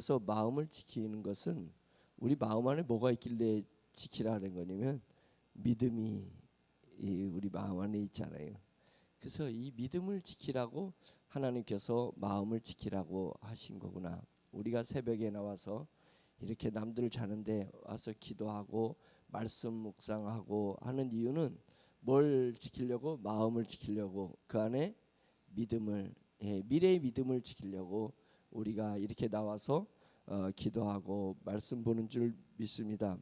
그래서 마음을 지키는 것은 우리 마음 안에 뭐가 있길래 지키라는 거냐면 믿음이 우리 마음 안에 있잖아요. 그래서 이 믿음을 지키라고 하나님께서 마음을 지키라고 하신 거구나. 우리가 새벽에 나와서 이렇게 남들 자는데 와서 기도하고 말씀 묵상하고 하는 이유는 뭘 지키려고? 마음을 지키려고, 그 안에 믿음을, 미래의 믿음을 지키려고 우리가 이렇게 나와서 기도하고 말씀 보는 줄 믿습니다.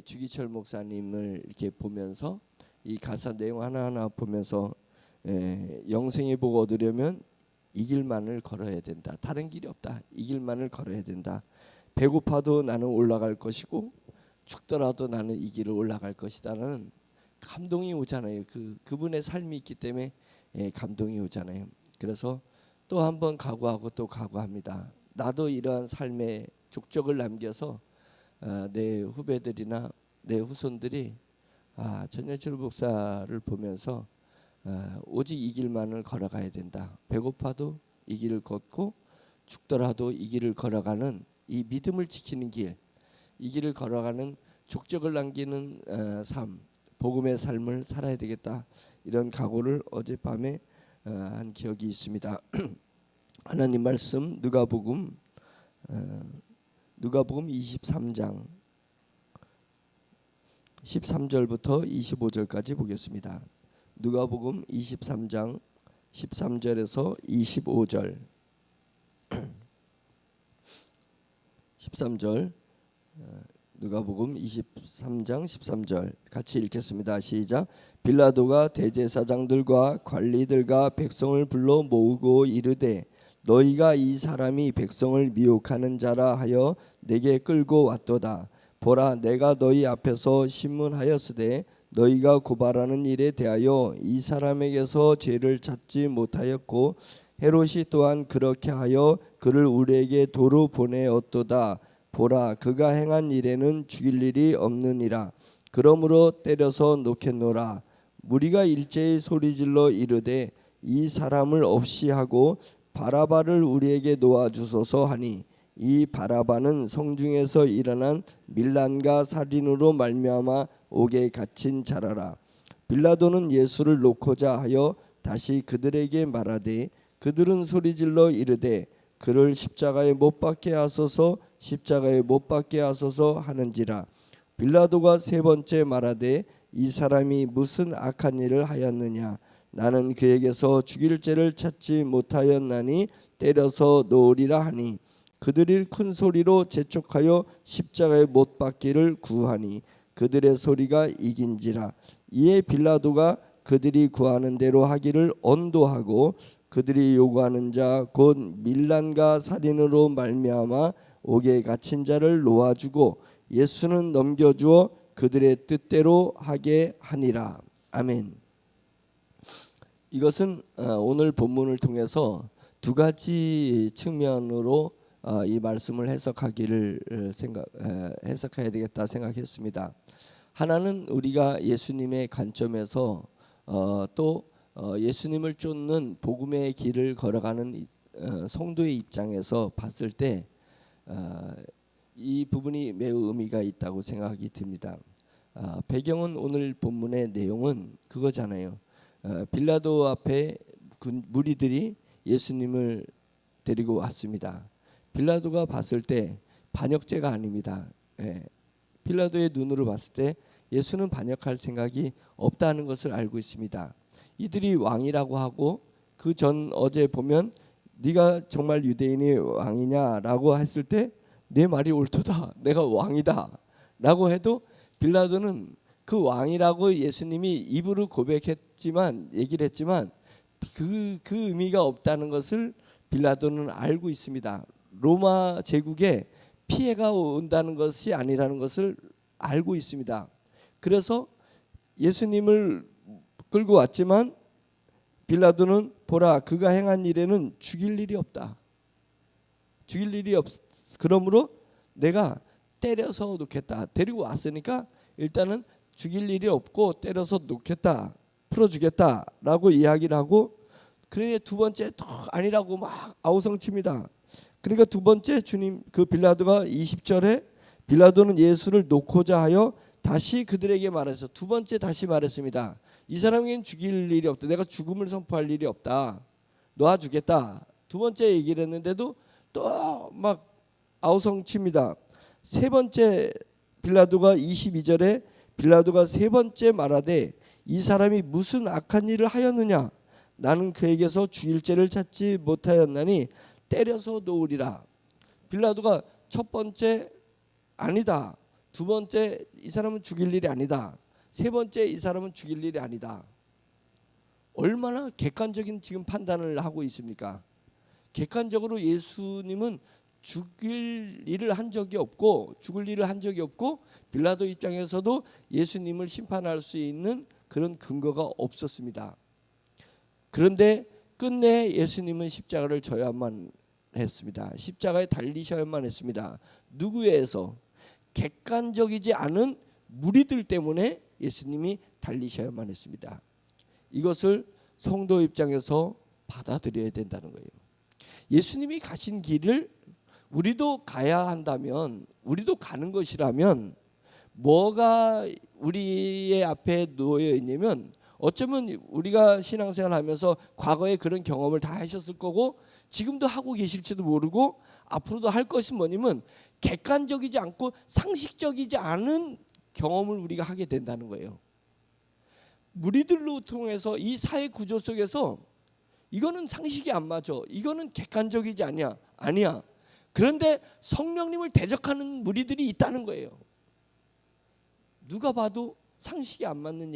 주기철 목사님을 이렇게 보면서 이 가사 내용 하나하나 보면서 영생의 복 얻으려면 이 길만을 걸어야 된다. 다른 길이 없다. 이 길만을 걸어야 된다. 배고파도 나는 올라갈 것이고 죽더라도 나는 이 길을 올라갈 것이다라는 감동이 오잖아요. 그분의 삶이 있기 때문에 감동이 오잖아요. 그래서 또 한 번 각오하고 또 각오합니다. 나도 이러한 삶의 족적을 남겨서 내 후배들이나 내 후손들이 전예철 목사를 보면서 오직 이 길만을 걸어가야 된다. 배고파도 이 길을 걷고 죽더라도 이 길을 걸어가는 이 믿음을 지키는 길, 이 길을 걸어가는 족적을 남기는 삶, 복음의 삶을 살아야 되겠다. 이런 각오를 어젯밤에 한 기억이 있습니다. 하나님 말씀 누가복음 23장 13절부터 25절까지 보겠습니다. 누가복음 23장 13절에서 25절 13절 누가복음 23장 13절 같이 읽겠습니다. 시작. 빌라도가 대제사장들과 관리들과 백성을 불러 모으고 이르되 너희가 이 사람이 백성을 미혹하는 자라 하여 내게 끌고 왔도다. 보라, 내가 너희 앞에서 신문하였으되 너희가 고발하는 일에 대하여 이 사람에게서 죄를 찾지 못하였고 헤롯이 또한 그렇게 하여 그를 우리에게 도로 보내었도다. 보라, 그가 행한 일에는 죽일 일이 없느니라. 그러므로 때려서 놓겠노라. 무리가 일제히 소리질러 이르되 이 사람을 없이 하고 바라바를 우리에게 놓아주소서 하니 이 바라바는 성중에서 일어난 밀란과 살인으로 말미암아 옥에 갇힌 자라라. 빌라도는 예수를 놓고자 하여 다시 그들에게 말하되 그들은 소리질러 이르되 그를 십자가에 못 박게 하소서, 십자가에 못 박게 하소서 하는지라. 빌라도가 세 번째 말하되 이 사람이 무슨 악한 일을 하였느냐. 나는 그에게서 죽일 죄를 찾지 못하였나니 때려서 놓으리라 하니 그들이 큰 소리로 재촉하여 십자가에 못 박기를 구하니 그들의 소리가 이긴지라. 이에 빌라도가 그들이 구하는 대로 하기를 언도하고 그들이 요구하는 자 곧 밀란과 살인으로 말미암아 옥에 갇힌 자를 놓아주고 예수는 넘겨주어 그들의 뜻대로 하게 하니라. 아멘. 이것은 오늘 본문을 통해서 두 가지 측면으로 이 말씀을 해석해야 되겠다 생각했습니다. 하나는 우리가 예수님의 관점에서 또 예수님을 쫓는 복음의 길을 걸어가는 성도의 입장에서 봤을 때 이 부분이 매우 의미가 있다고 생각이 듭니다. 배경은 오늘 본문의 내용은 그거잖아요. 빌라도 앞에 무리들이 예수님을 데리고 왔습니다. 빌라도가 봤을 때 반역죄가 아닙니다. 빌라도의 눈으로 봤을 때 예수는 반역할 생각이 없다는 것을 알고 있습니다. 이들이 왕이라고 하고 그 전 어제 보면 네가 정말 유대인의 왕이냐라고 했을 때 내 말이 옳도다, 내가 왕이다 라고 해도 빌라도는 그 왕이라고 예수님이 입으로 얘기를 했지만 그 의미가 없다는 것을 빌라도는 알고 있습니다. 로마 제국에 피해가 온다는 것이 아니라는 것을 알고 있습니다. 그래서 예수님을 끌고 왔지만 빌라도는 보라, 그가 행한 일에는 죽일 일이 없다. 죽일 일이 그러므로 내가 때려서 놓겠다. 데리고 왔으니까 일단은 죽일 일이 없고 때려서 놓겠다, 풀어주겠다라고 이야기를 하고, 그러니 두 번째 더 아니라고 막 아우성칩니다. 그러니까 두 번째 주님 그 빌라도가 20절에 빌라도는 예수를 놓고자 하여 다시 그들에게 말해서 두 번째 다시 말했습니다. 이 사람에겐 죽일 일이 없다. 내가 죽음을 선포할 일이 없다. 놓아주겠다. 두 번째 얘기를 했는데도 또 막 아우성칩니다. 세 번째 빌라도가 22절에 빌라도가 세 번째 말하되 이 사람이 무슨 악한 일을 하였느냐? 나는 그에게서 죽일 죄를 찾지 못하였나니 때려서 놓으리라. 빌라도가 첫 번째 아니다. 두 번째 이 사람은 죽일 일이 아니다. 세 번째 이 사람은 죽일 일이 아니다. 얼마나 객관적인 지금 판단을 하고 있습니까? 객관적으로 예수님은 죽일 일을 한 적이 없고 죽을 일을 한 적이 없고 빌라도 입장에서도 예수님을 심판할 수 있는 그런 근거가 없었습니다. 그런데 끝내 예수님은 십자가를 져야만 했습니다. 십자가에 달리셔야만 했습니다. 누구에 의해서? 객관적이지 않은 무리들 때문에 예수님이 달리셔야만 했습니다. 이것을 성도 입장에서 받아들여야 된다는 거예요. 예수님이 가신 길을 우리도 가야 한다면, 우리도 가는 것이라면 뭐가 우리의 앞에 놓여 있냐면, 어쩌면 우리가 신앙생활하면서 과거에 그런 경험을 다 하셨을 거고 지금도 하고 계실지도 모르고 앞으로도 할 것이 뭐냐면 객관적이지 않고 상식적이지 않은 경험을 우리가 하게 된다는 거예요. 무리들로 통해서 이 사회 구조 속에서 이거는 상식이 안 맞아. 이거는 객관적이지 아니야. 그런데 성령님을 대적하는 무리들이 있다는 거예요. 누가 봐도 상식이 안 맞는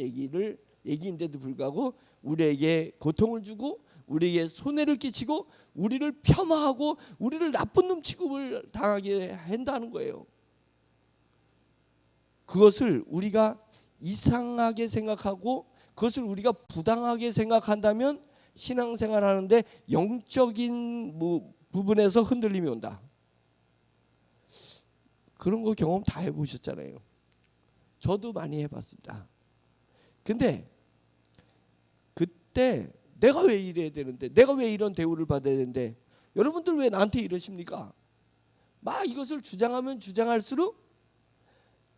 얘기인데도 불구하고 우리에게 고통을 주고 우리에게 손해를 끼치고 우리를 폄하하고 우리를 나쁜 놈 취급을 당하게 한다는 거예요. 그것을 우리가 이상하게 생각하고 그것을 우리가 부당하게 생각한다면 신앙생활하는데 영적인 부분에서 흔들림이 온다. 그런 거 경험 다 해보셨잖아요. 저도 많이 해봤습니다. 근데 그때 내가 왜 이래야 되는데, 내가 왜 이런 대우를 받아야 되는데, 여러분들 왜 나한테 이러십니까? 막 이것을 주장하면 주장할수록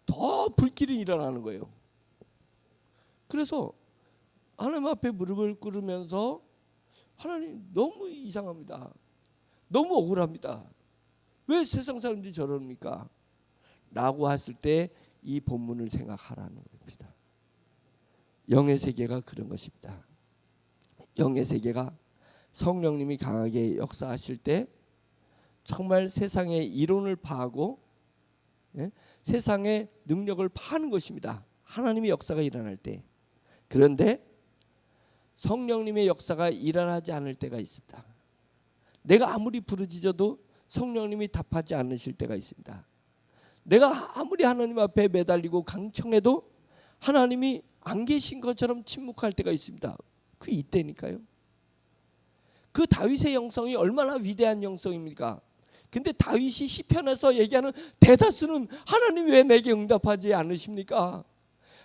더 불길이 일어나는 거예요. 그래서 하나님 앞에 무릎을 꿇으면서 하나님 너무 이상합니다. 너무 억울합니다. 왜 세상 사람들이 저럽니까? 라고 했을 때 이 본문을 생각하라는 겁니다. 영의 세계가 그런 것입니다. 영의 세계가 성령님이 강하게 역사하실 때 정말 세상의 이론을 파하고 세상의 능력을 파는 것입니다. 하나님의 역사가 일어날 때. 그런데 성령님의 역사가 일어나지 않을 때가 있습니다. 내가 아무리 부르짖어도 성령님이 답하지 않으실 때가 있습니다. 내가 아무리 하나님 앞에 매달리고 강청해도 하나님이 안 계신 것처럼 침묵할 때가 있습니다. 그 이때니까요. 그 다윗의 영성이 얼마나 위대한 영성입니까? 근데 다윗이 시편에서 얘기하는 대다수는 하나님 왜 내게 응답하지 않으십니까?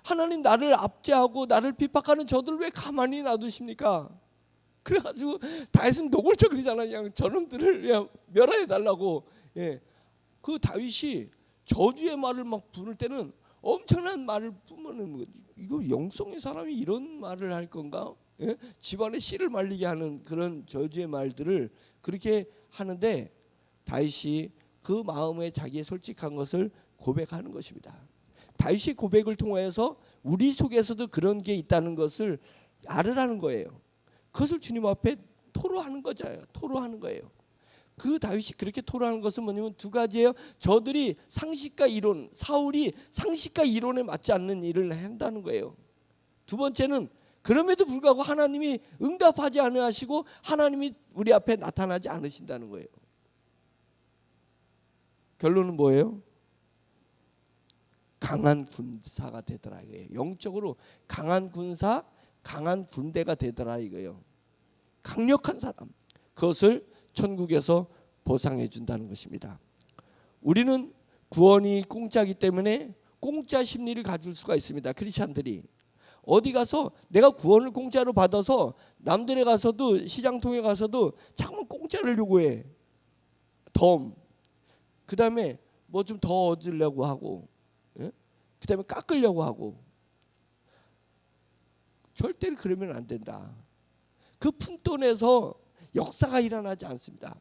하나님 나를 압제하고 나를 핍박하는 저들 왜 가만히 놔두십니까? 그래가지고 다윗은 노골적 그러잖아요. 그냥 저놈들을 그냥 멸하해달라고. 예. 그 다윗이 저주의 말을 막 부를 때는 엄청난 말을 뿜어내는 거죠. 이거 영성의 사람이 이런 말을 할 건가? 예? 집안에 씨를 말리게 하는 그런 저주의 말들을 그렇게 하는데 다윗이 그 마음에 자기의 솔직한 것을 고백하는 것입니다. 다윗의 고백을 통해서 우리 속에서도 그런 게 있다는 것을 알으라는 거예요. 그것을 주님 앞에 토로하는 거잖아요. 토로하는 거예요. 그 다윗이 그렇게 토로하는 것은 뭐냐면 두 가지예요. 저들이 상식과 이론, 사울이 상식과 이론에 맞지 않는 일을 한다는 거예요. 두 번째는 그럼에도 불구하고 하나님이 응답하지 않으시고 하나님이 우리 앞에 나타나지 않으신다는 거예요. 결론은 뭐예요? 강한 군사가 되더라 이거예요. 영적으로 강한 군사, 강한 군대가 되더라 이거예요. 강력한 사람. 그것을 천국에서 보상해 준다는 것입니다. 우리는 구원이 공짜이기 때문에 공짜 심리를 가질 수가 있습니다. 크리스찬들이 어디 가서 내가 구원을 공짜로 받아서 남들에 가서도 시장통에 가서도 자꾸 공짜를 요구해. 덤, 그 다음에 뭐 좀 더 얻으려고 하고, 예? 그 다음에 깎으려고 하고. 절대로 그러면 안 된다. 그 푼돈에서 역사가 일어나지 않습니다.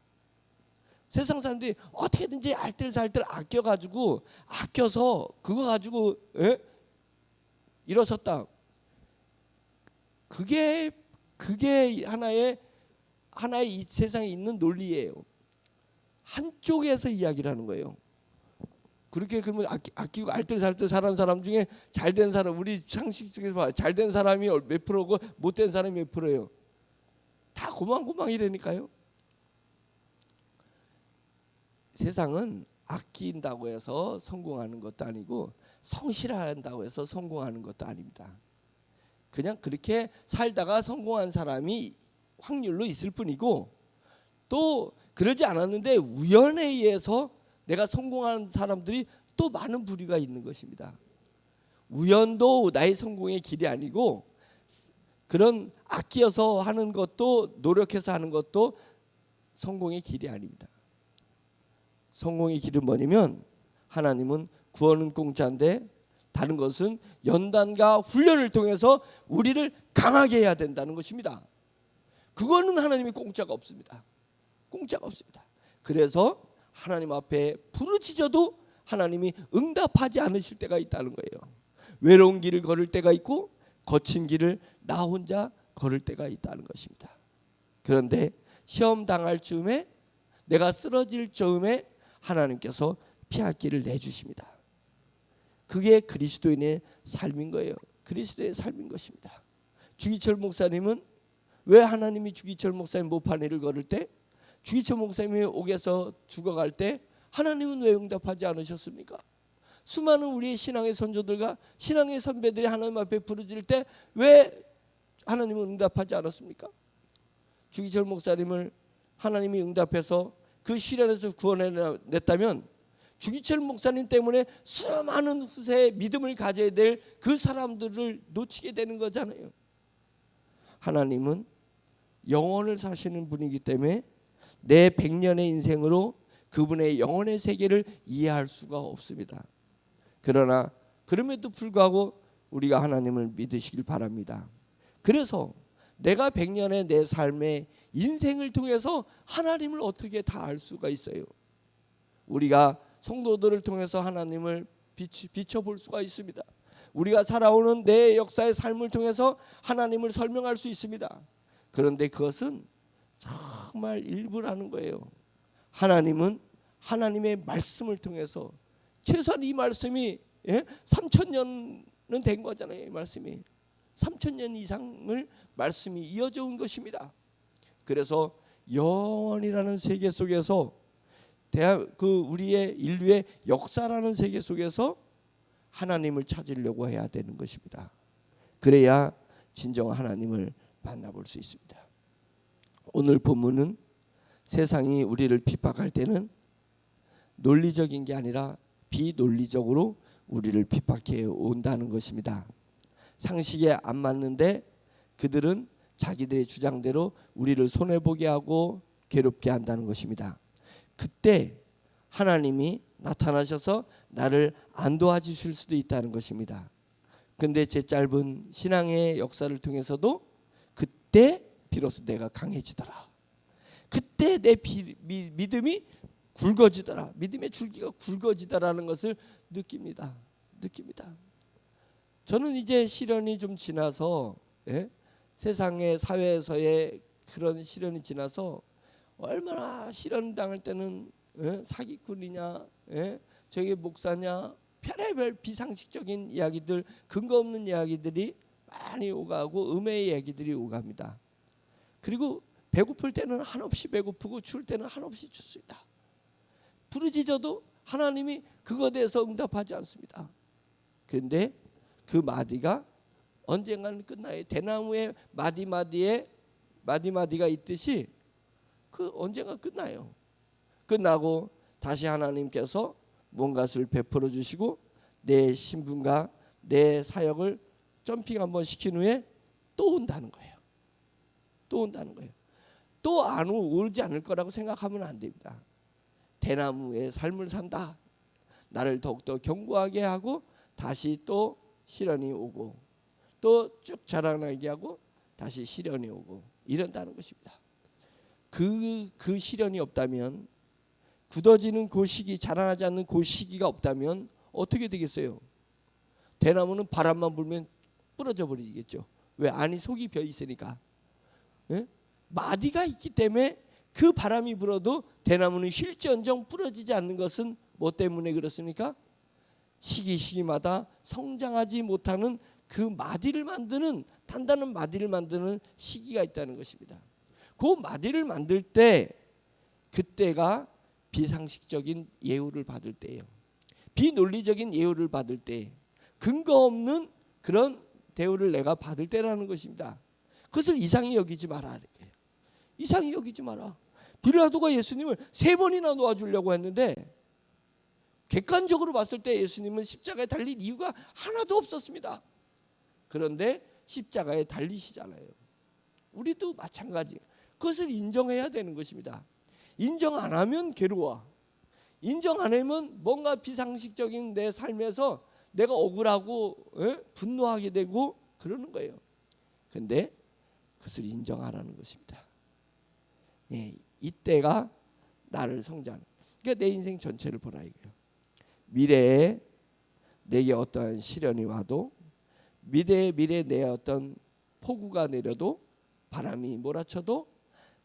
세상 사람들이 어떻게든지 알뜰살뜰 아껴서 그거 가지고 일어섰다. 그게 하나의 이 세상에 있는 논리예요. 한쪽에서 이야기를 하는 거예요. 그렇게 그러면 아끼고 알뜰살뜰 살아는 사람 중에 잘된 사람, 우리 상식 속에서 봐, 잘된 사람이 몇 프로고 못된 사람이 몇 프로예요? 다 고만고만이라니까요. 세상은 아낀다고 해서 성공하는 것도 아니고 성실한다고 해서 성공하는 것도 아닙니다. 그냥 그렇게 살다가 성공한 사람이 확률로 있을 뿐이고, 또 그러지 않았는데 우연에 의해서 내가 성공한 사람들이 또 많은 부류가 있는 것입니다. 우연도 나의 성공의 길이 아니고, 그런 아끼어서 하는 것도, 노력해서 하는 것도 성공의 길이 아닙니다. 성공의 길은 뭐냐면, 하나님은 구원은 공짜인데 다른 것은 연단과 훈련을 통해서 우리를 강하게 해야 된다는 것입니다. 그거는 하나님이 공짜가 없습니다. 공짜가 없습니다. 그래서 하나님 앞에 부르짖어도 하나님이 응답하지 않으실 때가 있다는 거예요. 외로운 길을 걸을 때가 있고 거친 길을 나 혼자 걸을 때가 있다는 것입니다. 그런데 시험 당할 즈음에, 내가 쓰러질 즈음에 하나님께서 피할 길을 내주십니다. 그게 그리스도인의 삶인 거예요. 그리스도의 삶인 것입니다. 주기철 목사님은 왜 하나님이 주기철 목사님 모판일을 걸을 때, 주기철 목사님이 옥에서 죽어갈 때 하나님은 왜 응답하지 않으셨습니까? 수많은 우리의 신앙의 선조들과 신앙의 선배들이 하나님 앞에 부르짖을 때 왜 하나님은 응답하지 않았습니까? 주기철 목사님을 하나님이 응답해서 그 시련에서 구원해냈다면 주기철 목사님 때문에 수많은 후세의 믿음을 가져야 될 그 사람들을 놓치게 되는 거잖아요. 하나님은 영원을 사시는 분이기 때문에 내 100년의 인생으로 그분의 영혼의 세계를 이해할 수가 없습니다. 그러나 그럼에도 불구하고 우리가 하나님을 믿으시길 바랍니다. 그래서 내가 100년의 내 삶의 인생을 통해서 하나님을 어떻게 다 알 수가 있어요? 우리가 성도들을 통해서 하나님을 비춰볼 수가 있습니다. 우리가 살아오는 내 역사의 삶을 통해서 하나님을 설명할 수 있습니다. 그런데 그것은 정말 일부라는 거예요. 하나님은 하나님의 말씀을 통해서, 최소한 이 말씀이 3,000년은 된 거잖아요. 이 말씀이 3,000년 이상을 말씀이 이어져 온 것입니다. 그래서 영원이라는 세계 속에서 우리의 인류의 역사라는 세계 속에서 하나님을 찾으려고 해야 되는 것입니다. 그래야 진정한 하나님을 만나볼 수 있습니다. 오늘 본문은 세상이 우리를 핍박할 때는 논리적인 게 아니라 비논리적으로 우리를 핍박해 온다는 것입니다. 상식에 안 맞는데 그들은 자기들의 주장대로 우리를 손해보게 하고 괴롭게 한다는 것입니다. 그때 하나님이 나타나셔서 나를 안 도와주실 수도 있다는 것입니다. 근데 제 짧은 신앙의 역사를 통해서도 그때 비로소 내가 강해지더라. 그때 내 믿음이 굵어지더라. 믿음의 줄기가 굵어지더라는 것을 느낍니다. 저는 이제 시련이 좀 지나서 세상의 사회에서의 그런 시련이 지나서 얼마나 시련 당할 때는 사기꾼이냐, 저게 목사냐, 별의별 비상식적인 이야기들, 근거 없는 이야기들이 많이 오가고 음해의 얘기들이 오갑니다. 그리고 배고플 때는 한없이 배고프고 추울 때는 한없이 춥습니다. 부르짖어도 하나님이 그것에 대해서 응답하지 않습니다. 그런데 그 마디가 언젠가는 끝나요. 대나무에 마디가 있듯이 그 언젠가 끝나요. 끝나고 다시 하나님께서 뭔가를 베풀어 주시고 내 신분과 내 사역을 점핑 한번 시킨 후에 또 온다는 거예요. 또 안 오지 않을 거라고 생각하면 안 됩니다. 대나무의 삶을 산다. 나를 더욱더 견고하게 하고 다시 또 시련이 오고 또 쭉 자라나게 하고 다시 시련이 오고 이런다는 것입니다. 그 시련이 없다면, 굳어지는 그 시기, 자라나지 않는 그 시기가 없다면 어떻게 되겠어요? 대나무는 바람만 불면 부러져 버리겠죠. 왜? 안이 속이 비어 있으니까. 예? 마디가 있기 때문에 그 바람이 불어도 대나무는 쉴지언정 부러지지 않는 것은 뭐 때문에 그렇습니까? 시기마다 성장하지 못하는 그 마디를 만드는, 단단한 마디를 만드는 시기가 있다는 것입니다. 그 마디를 만들 때, 그때가 비상식적인 예우를 받을 때예요. 비논리적인 예우를 받을 때, 근거 없는 그런 대우를 내가 받을 때라는 것입니다. 그것을 이상히 여기지 마라. 이상히 여기지 마라. 빌라도가 예수님을 3번이나 놓아주려고 했는데, 객관적으로 봤을 때 예수님은 십자가에 달릴 이유가 하나도 없었습니다. 그런데 십자가에 달리시잖아요. 우리도 마찬가지. 그것을 인정해야 되는 것입니다. 인정 안 하면 괴로워. 인정 안 하면 뭔가 비상식적인 내 삶에서 내가 억울하고 분노하게 되고 그러는 거예요. 그런데 그것을 인정하라는 것입니다. 예, 이때가 나를 성장. 그러니까 내 인생 전체를 보라 이거예요. 미래에 내게 어떠한 시련이 와도, 미래에 내 어떤 폭우가 내려도, 바람이 몰아쳐도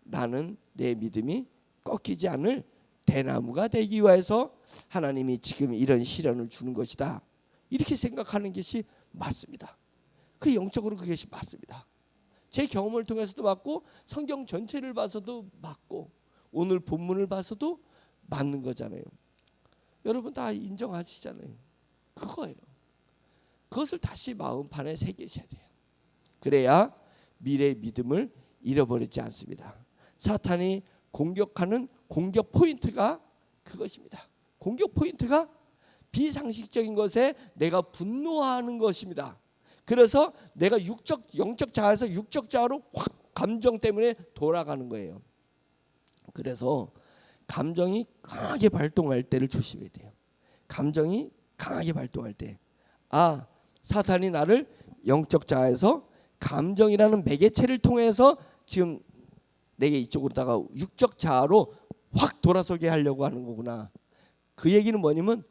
나는 내 믿음이 꺾이지 않을 대나무가 되기 위해서 하나님이 지금 이런 시련을 주는 것이다. 이렇게 생각하는 것이 맞습니다. 그 영적으로 그것이 맞습니다. 제 경험을 통해서도 맞고, 성경 전체를 봐서도 맞고, 오늘 본문을 봐서도 맞는 거잖아요. 여러분 다 인정하시잖아요. 그거예요. 그것을 다시 마음판에 새기셔야 돼요. 그래야 미래의 믿음을 잃어버리지 않습니다. 사탄이 공격하는 공격 포인트가 그것입니다. 공격 포인트가 비상식적인 것에 내가 분노하는 것입니다. 그래서 내가 영적 자아에서 육적 자아로 확 감정 때문에 돌아가는 거예요. 그래서 감정이 강하게 발동할 때를 조심해야 돼요. 감정이 강하게 발동할 때, 사탄이 나를 영적 자아에서 감정이라는 매개체를 통해서 지금 내게 이쪽으로다가 육적 자아로 확 돌아서게 하려고 하는 거구나. 그 얘기는 뭐냐면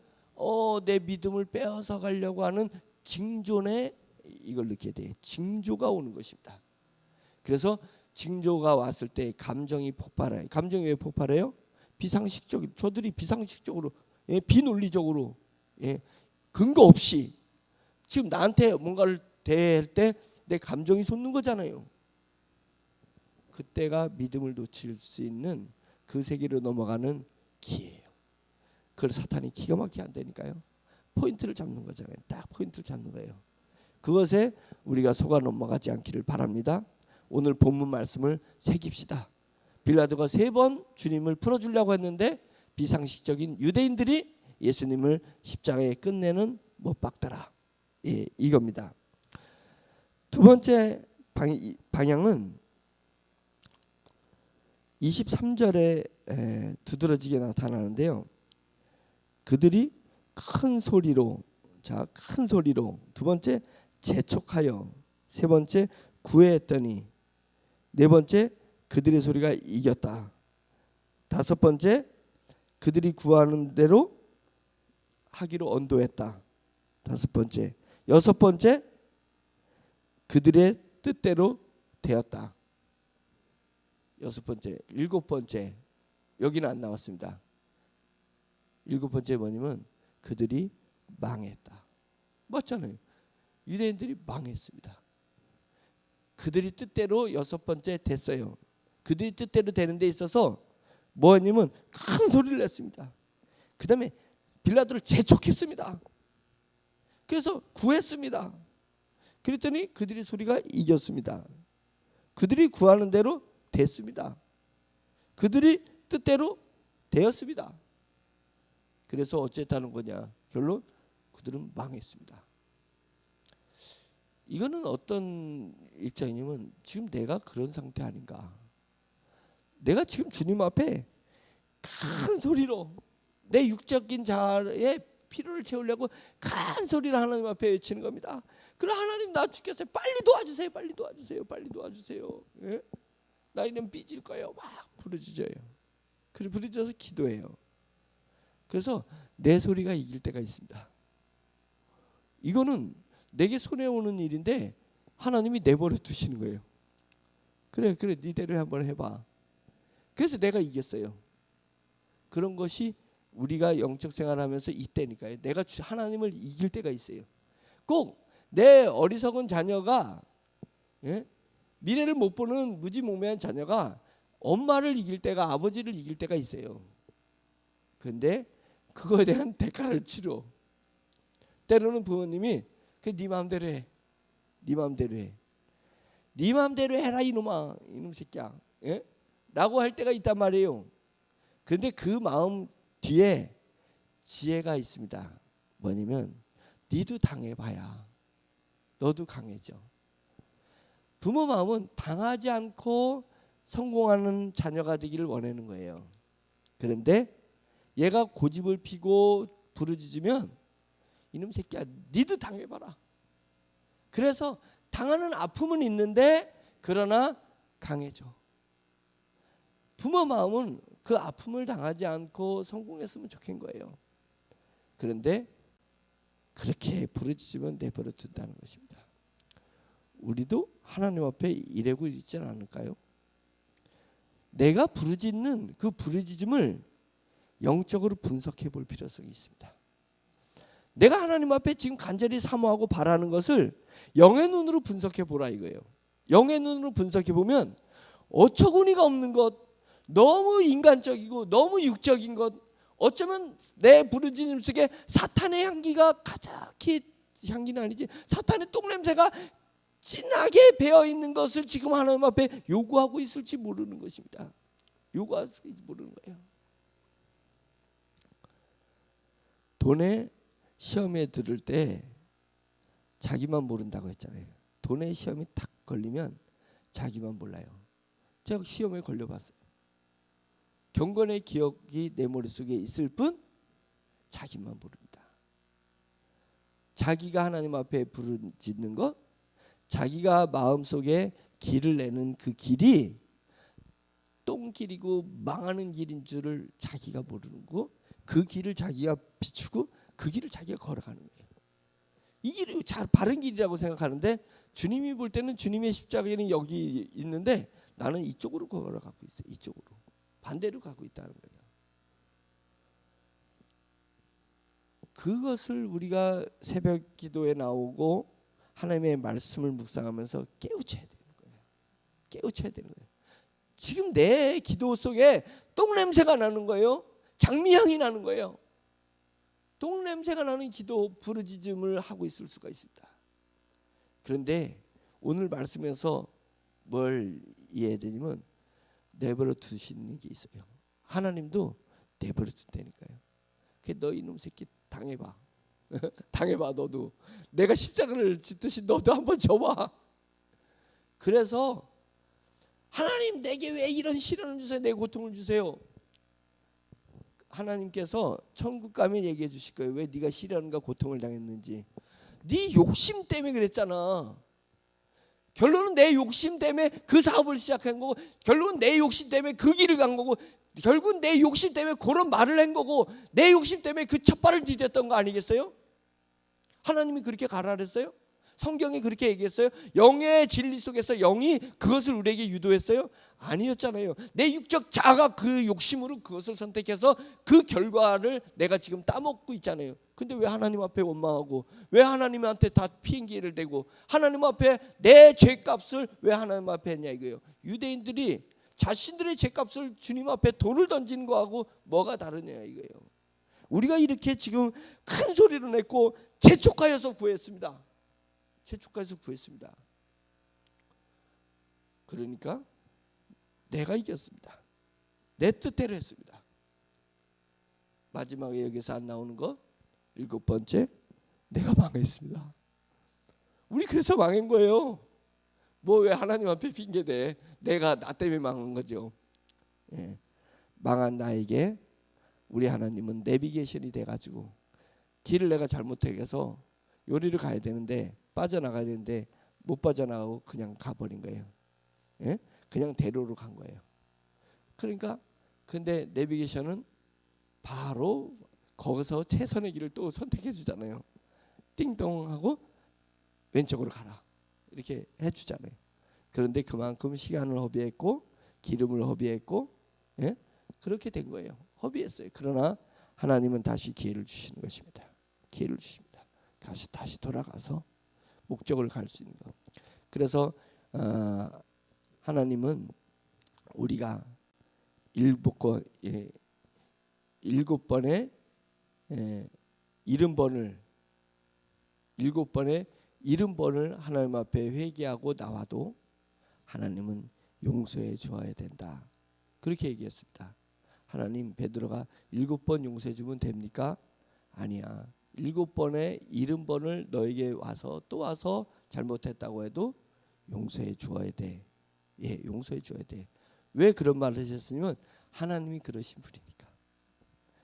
내 믿음을 빼앗아 가려고 하는 징조네, 이걸 느끼게 돼요. 징조가 오는 것입니다. 그래서 징조가 왔을 때 감정이 폭발해요. 감정이 왜 폭발해요? 비상식적으로, 저들이 비상식적으로, 비논리적으로, 근거 없이 지금 나한테 뭔가를 대할 때 내 감정이 솟는 거잖아요. 그때가 믿음을 놓칠 수 있는 그 세계로 넘어가는 기회예요. 그걸 사탄이 기가 막히게 한다니까요. 포인트를 잡는 거잖아요. 딱 포인트를 잡는 거예요. 그것에 우리가 속아 넘어가지 않기를 바랍니다. 오늘 본문 말씀을 새깁시다. 빌라도가 3번 주님을 풀어주려고 했는데 비상식적인 유대인들이 예수님을 십자가에 끝내는 못 박더라. 이겁니다. 두 번째 방향은 23절에 두드러지게 나타나는데요. 그들이 큰 소리로, 큰 소리로, 두 번째 재촉하여, 세 번째 구애했더니, 네 번째 그들의 소리가 이겼다. 다섯 번째 그들이 구하는 대로 하기로 언도했다. 다섯 번째. 여섯 번째 그들의 뜻대로 되었다. 여섯 번째. 일곱 번째, 여기는 안 나왔습니다. 일곱 번째 뭐냐면 그들이 망했다. 맞잖아요. 유대인들이 망했습니다. 그들이 뜻대로 여섯 번째 됐어요. 그들이 뜻대로 되는 데 있어서 뭐냐면 큰 소리를 냈습니다. 그 다음에 빌라도를 재촉했습니다. 그래서 구했습니다. 그랬더니 그들의 소리가 이겼습니다. 그들이 구하는 대로 됐습니다. 그들이 뜻대로 되었습니다. 그래서 어쨌다는 거냐? 결론 그들은 망했습니다. 이거는 어떤 입장이냐면 지금 내가 그런 상태 아닌가? 내가 지금 주님 앞에 큰 소리로 내 육적인 자아의 필요를 채우려고 큰 소리로 하나님 앞에 외치는 겁니다. 그래, 하나님 나 죽겠어요. 빨리 도와주세요. 빨리 도와주세요. 빨리 도와주세요. 예? 나 이러면 삐질 거예요. 막 부르짖어요. 그래 부르짖어서 기도해요. 그래서 내 소리가 이길 때가 있습니다. 이거는 내게 손해오는 일인데 하나님이 내버려 두시는 거예요. 그래 니대로 한번 해봐. 그래서 내가 이겼어요. 그런 것이 우리가 영적 생활하면서 이때니까요. 내가 하나님을 이길 때가 있어요. 꼭 내 어리석은 자녀가, 예? 미래를 못 보는 무지몽매한 자녀가 엄마를 이길 때가, 아버지를 이길 때가 있어요. 그런데 그거에 대한 대가를 치러. 때로는 부모님이 네 마음대로 해. 네 마음대로 해. 네 마음대로 해라 이놈아. 이놈 새끼야. 예? 라고 할 때가 있단 말이에요. 그런데 그 마음 뒤에 지혜가 있습니다. 뭐냐면 니도 당해봐야 너도 강해져. 부모 마음은 당하지 않고 성공하는 자녀가 되기를 원하는 거예요. 그런데 얘가 고집을 피고 부르짖으면 이놈 새끼야 니도 당해봐라. 그래서 당하는 아픔은 있는데 그러나 강해져. 부모 마음은 그 아픔을 당하지 않고 성공했으면 좋겠는 거예요. 그런데 그렇게 부르짖으면 내버려 둔다는 것입니다. 우리도 하나님 앞에 이래고 있지 않을까요? 내가 부르짖는 그 부르짖음을 영적으로 분석해 볼 필요성이 있습니다. 내가 하나님 앞에 지금 간절히 사모하고 바라는 것을 영의 눈으로 분석해 보라 이거예요. 영의 눈으로 분석해 보면 어처구니가 없는 것, 너무 인간적이고 너무 육적인 것, 어쩌면 내 부르짖음 속에 사탄의 향기가 가득히, 향기는 아니지, 사탄의 똥냄새가 진하게 배어 있는 것을 지금 하나님 앞에 요구하고 있을지 모르는 것입니다. 요구할지 모르는 거예요. 돈에 시험에 들을 때 자기만 모른다고 했잖아요. 돈에 시험이 탁 걸리면 자기만 몰라요. 제가 시험에 걸려봤어요. 경건의 기억이 내 머릿속에 있을 뿐 자기만 모릅니다. 자기가 하나님 앞에 부르짖는 것, 자기가 마음속에 길을 내는 그 길이 똥길이고 망하는 길인 줄을 자기가 모르는 거, 그 길을 자기가 비추고 그 길을 자기가 걸어가는 거예요. 이 길이 잘 바른 길이라고 생각하는데 주님이 볼 때는 주님의 십자가는 여기 있는데 나는 이쪽으로 걸어가고 있어요. 이쪽으로. 반대로 가고 있다는 거예요. 그것을 우리가 새벽 기도에 나오고 하나님의 말씀을 묵상하면서 깨우쳐야 되는 거예요. 깨우쳐야 되는 거예요. 지금 내 기도 속에 똥냄새가 나는 거예요. 장미향이 나는 거예요. 똥냄새가 나는 기도 부르짖음을 하고 있을 수가 있습니다. 그런데 오늘 말씀에서 뭘 이해해야 되냐면 내버려 두시는 게 있어요. 하나님도 내버려 둔다니까요. 너 이놈 새끼 당해봐. 당해봐 너도. 내가 십자가를 짓듯이 너도 한번 져봐. 그래서 하나님 내게 왜 이런 시련을 주세요. 내 고통을 주세요. 하나님께서 천국 가면 얘기해 주실 거예요. 왜 네가 시련과 고통을 당했는지. 네 욕심 때문에 그랬잖아. 결론은 내 욕심 때문에 그 사업을 시작한 거고, 결국은 내 욕심 때문에 그 길을 간 거고, 결국은 내 욕심 때문에 그런 말을 한 거고, 내 욕심 때문에 그 첫발을 디뎠던 거 아니겠어요? 하나님이 그렇게 가라 그랬어요? 성경이 그렇게 얘기했어요? 영의 진리 속에서 영이 그것을 우리에게 유도했어요? 아니었잖아요. 내 육적 자아가 그 욕심으로 그것을 선택해서 그 결과를 내가 지금 따먹고 있잖아요. 근데 왜 하나님 앞에 원망하고, 왜 하나님한테 다 피행기를 대고, 하나님 앞에 내 죄값을 왜 하나님 앞에 했냐 이거예요. 유대인들이 자신들의 죄값을 주님 앞에 돌을 던지는 거하고 뭐가 다르냐 이거예요. 우리가 이렇게 지금 큰 소리를 냈고 재촉하여서 구했습니다. 재촉하여서 구했습니다. 그러니까 내가 이겼습니다. 내 뜻대로 했습니다. 마지막에 여기서 안 나오는 거 7번째, 내가 망했습니다. 우리 그래서 망한 거예요. 뭐 왜 하나님 앞에 핑계대? 내가 나 때문에 망한 거죠. 예. 망한 나에게 우리 하나님은 내비게이션이 돼가지고 길을 내가 잘못해서 요리를 가야 되는데 빠져나가야 되는데 못 빠져나가고 그냥 가버린 거예요. 예? 그냥 대로로 간 거예요. 그러니까 근데 내비게이션은 바로 거기서 최선의 길을 또 선택해 주잖아요. 띵동 하고 왼쪽으로 가라 이렇게 해주잖아요. 그런데 그만큼 시간을 허비했고 기름을 허비했고, 예? 그렇게 된 거예요. 허비했어요. 그러나 하나님은 다시 기회를 주시는 것입니다. 기회를 주십니다. 다시 돌아가서 목적을 갈 수 있는 것. 그래서 하나님은 우리가 일곱 번의 70번을 하나님 앞에 회개하고 나와도 하나님은 용서해 주어야 된다. 그렇게 얘기했습니다. 하나님, 베드로가 7번 용서해 주면 됩니까? 아니야. 7번에 70번을 너에게 와서 또 와서 잘못했다고 해도 용서해 주어야 돼. 예, 용서해 줘야 돼. 왜 그런 말을 하셨으면 하나님이 그러신 분이니까.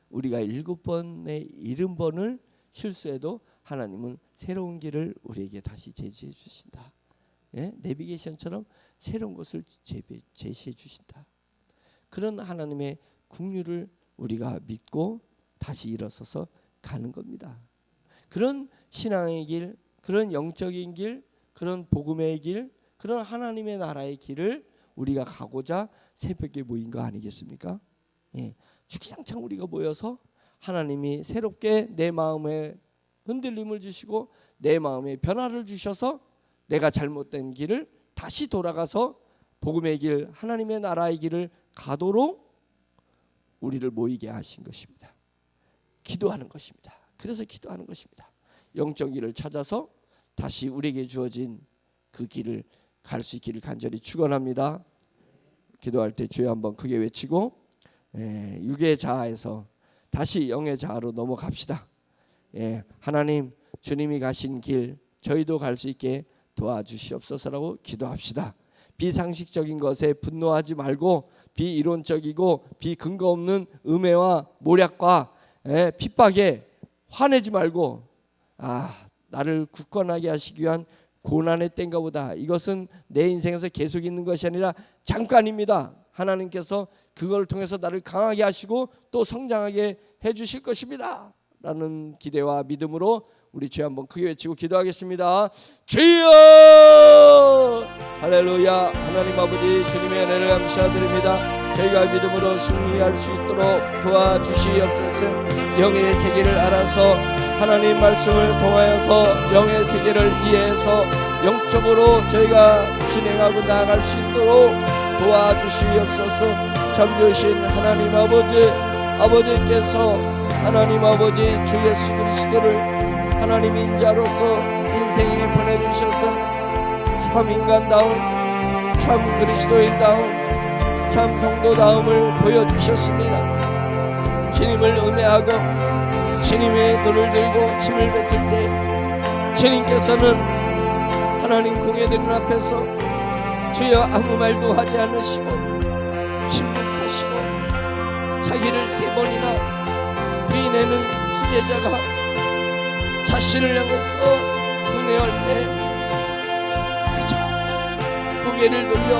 우리가 7번에 70번을 실수해도 하나님은 새로운 길을 우리에게 다시 제시해 주신다. 예? 내비게이션처럼 새로운 것을 제시해 주신다. 그런 하나님의 긍휼을 우리가 믿고 다시 일어서서 가는 겁니다. 그런 신앙의 길, 그런 영적인 길, 그런 복음의 길, 그런 하나님의 나라의 길을 우리가 가고자 새벽에 모인 거 아니겠습니까? 예. 주기장창 우리가 모여서 하나님이 새롭게 내 마음에 흔들림을 주시고 내 마음에 변화를 주셔서 내가 잘못된 길을 다시 돌아가서 복음의 길, 하나님의 나라의 길을 가도록 우리를 모이게 하신 것입니다. 기도하는 것입니다. 그래서 기도하는 것입니다. 영적 길을 찾아서 다시 우리에게 주어진 그 길을 갈 수 있기를 간절히 축원합니다. 기도할 때 주여 한번 크게 외치고 육의 자아에서 다시 영의 자아로 넘어갑시다. 하나님, 주님이 가신 길 저희도 갈 수 있게 도와주시옵소서라고 기도합시다. 비상식적인 것에 분노하지 말고 비이론적이고 비근거 없는 음해와 모략과 핍박에 화내지 말고 나를 굳건하게 하시기 위한 고난의 때인가 보다. 이것은 내 인생에서 계속 있는 것이 아니라 잠깐입니다. 하나님께서 그걸 통해서 나를 강하게 하시고 또 성장하게 해주실 것입니다 라는 기대와 믿음으로 우리 주여 한번 크게 외치고 기도하겠습니다. 주여! 할렐루야. 하나님 아버지, 주님의 은혜를 감사드립니다. 저희가 믿음으로 승리할 수 있도록 도와주시옵소서. 영의 세계를 알아서 하나님 말씀을 통하여서 영의 세계를 이해해서 영적으로 저희가 진행하고 나아갈 수 있도록 도와주시옵소서. 참되신 하나님 아버지께서 하나님 아버지 주 예수 그리스도를 하나님 인자로서 인생에 보내주셔서 참 인간다운, 참 그리스도인다운, 참 성도다움을 보여주셨습니다. 주님을 음해하고 주님의 돌을 들고 침을 뱉을 때 주님께서는 하나님 공회들인 앞에서 주여 아무 말도 하지 않으시고 침묵하시고 자기를 3번이나 부인하는 수제자가 자신을 향해서 은혜할 때 그저 고개를 돌려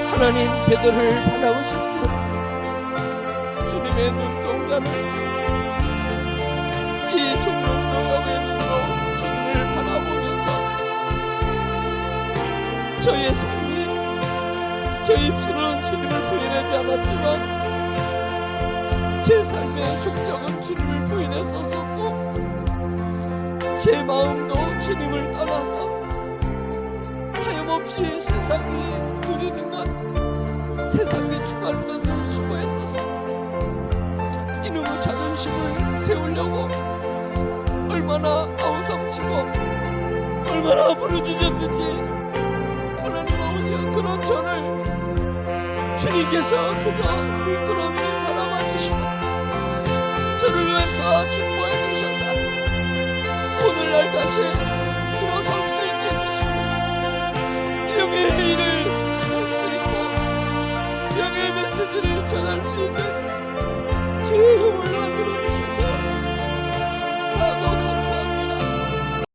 하나님 베드로를 바라보셨던 주님의 눈동자를 이 종론도 영의 눈으로 주님을 바라보면서 저의 삶이 저 입술은 주님을 부인하지 않았지만 제 삶의 족적은 주님을 부인했었고 제 마음도 주님을 떠나서 하염없이 세상이 누리는 것, 세상에 추구하는 것을 추구했었어. 이놈의 자존심을 세우려고 얼마나 아우성치고 얼마나 부르짖었는지 하나님 아버지여, 그런 저를 주님께서 그저 물끄러미 바라봐 주시고 저를 위해서 중보해 주셔서 오늘날 다시 일어설 수 있게 해주시고 영의 일을 할 수 있고 영의 메시지를 전 살아날 수 있는 주